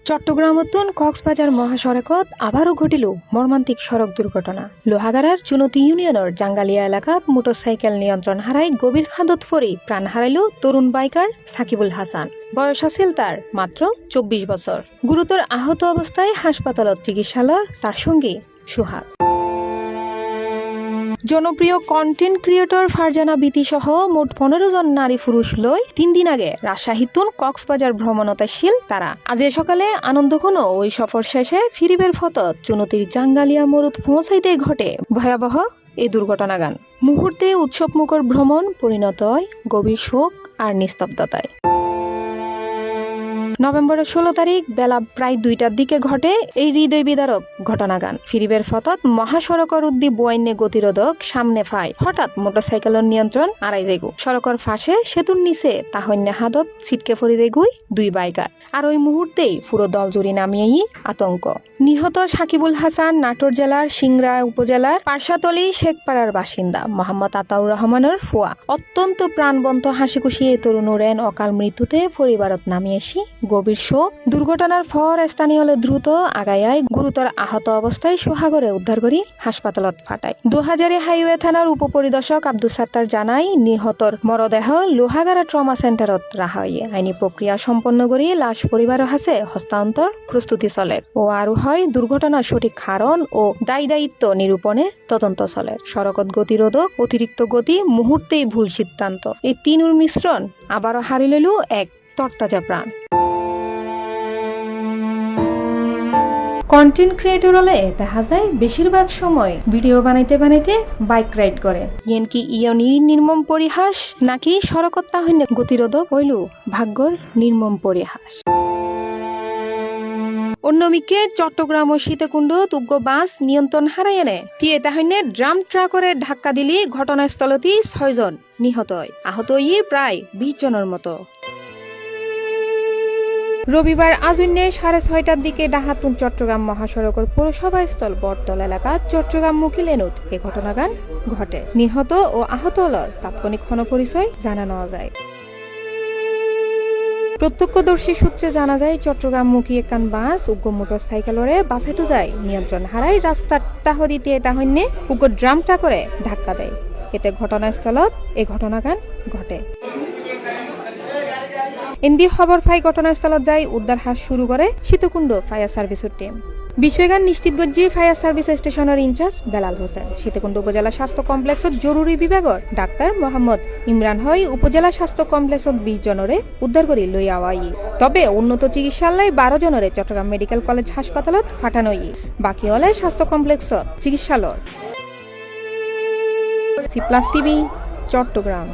চট্টগ্রাম উত্তন কক্সবাজার মহাসড়কত আবারও ঘটিল মর্মান্তিক সড়ক দুর্ঘটনা। লোহাগাড়ার চুনতি ইউনিয়নের জাঙ্গালিয়া এলাকাত মোটরসাইকেল নিয়ন্ত্রণ হারায় গভীর খাদত পড়ে প্রাণ হারাইল তরুণ বাইকার সাকিবুল হাসান। বয়স আছিল তার মাত্র 24 বছর। গুরুতর আহত অবস্থায় হাসপাতালত চিকিৎসালয় তার সঙ্গী সুহাগ। জনপ্রিয় কন্টেন্ট ক্রিয়েটর ফারজানা বিতি সহ মোট 15 জন নারী পুরুষ লই 3 দিন আগে রাজশাহীতুন কক্সবাজার ভ্রমণতাশীল তারা। আজ সকালে আনন্দঘন ওই সফর শেষে ফিরিবের ফতত চুনতির জাঙ্গালিয়া মরুত পৌঁছাইতে ঘটে ভয়াবহ এই দুর্ঘটনাগান। মুহূর্তে উৎসবমুখর ভ্রমণ পরিণত হয় গভীর শোক আর নিস্তব্ধতায়। নভেম্বরের 16 তারিখ বেলা প্রায় 2টার দিকে ঘটে এই হৃদয় বিদারক ঘটনাগান। ফিরিবের ফতত মহাসড়কর উদ্দি বয়নে গতিরোধক সামনে ফাই হঠাৎ মোটরসাইকেলের নিয়ন্ত্রণ আড়াই যাইগু। সড়কের ফাঁসে সেতুর নিচে তাহন্য হাতত ছিটকে ফরি যাইগুই 2 বাইকার। আর ওই মুহূর্তেই পুরো দল জুড়ি নামিয়েই আতঙ্ক। নিহত সাকিবুল হাসান নাটোর জেলার সিংড়া উপজেলার পার্শাতলী শেখপাড়ার বাসিন্দা মোহাম্মদ আতাউর রহমানের ফুয়া। অত্যন্ত প্রাণবন্ত হাসিখুশি এই তরুণের অকাল মৃত্যুতে পরিবারত নামিয়েছি গভীর শোক। দুর্ঘটনার পর স্থানীয় দ্রুত আগায় গুরুতর আহত অবস্থায় সোহাগরে উদ্ধার করি হাসপাতালত ফাটায়। 2000 হাইওয়ে থানার উপপরিদর্শক আব্দুল সাত্তার জানায় নিহতর মরদেহ লোহাগাড়া ট্রমা সেন্টারত রাখা হয়ে আইনি প্রক্রিয়া সম্পন্ন করি লাশ পরিবারের হাতে হস্তান্তর প্রস্তুতি চলে ও আরো হয় দুর্ঘটনার সঠিক কারণ ও দায়ী দায়িত্ব নিরূপণে তদন্ত চলে। সড়কত গতিরোধক অতিরিক্ত গতি মুহূর্তেই ভুল সিদ্ধান্ত এই তিনুর মিশ্রণ আবারও হারিয়ে লইল এক তরতাজা প্রাণ। কন্টেন্ট ক্রিয়েটর হলে দেখা যায় বেশিরভাগ সময় ভিডিও বানাইতে বাইক রাইড করে। কি নির্মম পরিহাস নাকি সড়কত তাহন্য গতিরোধক হইল ভাগ্যর নির্মম পরিহাস। অন্যদিকে চট্টগ্রাম ও সীতাকুণ্ড তুগ্গ বাস নিয়ন্ত্রণ হারাই এনে তিয়ে তাহন্য ড্রাম ট্রাকরে ধাক্কা দিলি ঘটনাস্থলতেই 6 জন নিহত হয়। আহত প্রায় 20 জনের মতো। রবিবার আজুন্যে 6:30টার দিকে ডাহাতুন চট্টগ্রাম মহাসড়কের পৌরসভাস্থল বটতল এলাকা চট্টগ্রামমুখী লেনুত এ ঘটনাগান ঘটে। নিহত ও আহত হলর তাৎক্ষণিক পরিচয় জানানো যায়। প্রত্যক্ষদর্শী সূত্রে জানা যায় চট্টগ্রামমুখী একখান বাস উগ্র মোটরসাইকেলরে বাসাইতো যায় নিয়ন্ত্রণ হারায় রাস্তার তাহদিতে তাহন্যে উগ্র ড্রামটা করে ধাক্কা দেয়। এতে ঘটনাস্থলত এ ঘটনাগান ঘটে। এনডি খবর পাই ঘটনাস্থলত যাই উদ্ধার হাস শুরু করে সীতাকুণ্ড ফায়ার সার্ভিসের টিম। বিষয়গান নিশ্চিত গজ্জি ফায়ার সার্ভিস স্টেশনের ইনচার্জ বেলাল হোসেন। সীতাকুণ্ড উপজেলা স্বাস্থ্য কমপ্লেক্সত জরুরি বিভাগের ডাক্তার মোহাম্মদ ইমরান হয় উপজেলা স্বাস্থ্য কমপ্লেক্সত 20 জনরে উদ্ধার করে লই আওয়াই। তবে উন্নত চিকিৎসালয় 12 জনরে চট্টগ্রাম মেডিকেল কলেজ হাসপাতালত পাঠানোই। বাকি হলে স্বাস্থ্য কমপ্লেক্সত চিকিৎসালয়। C+ TV Chittagong.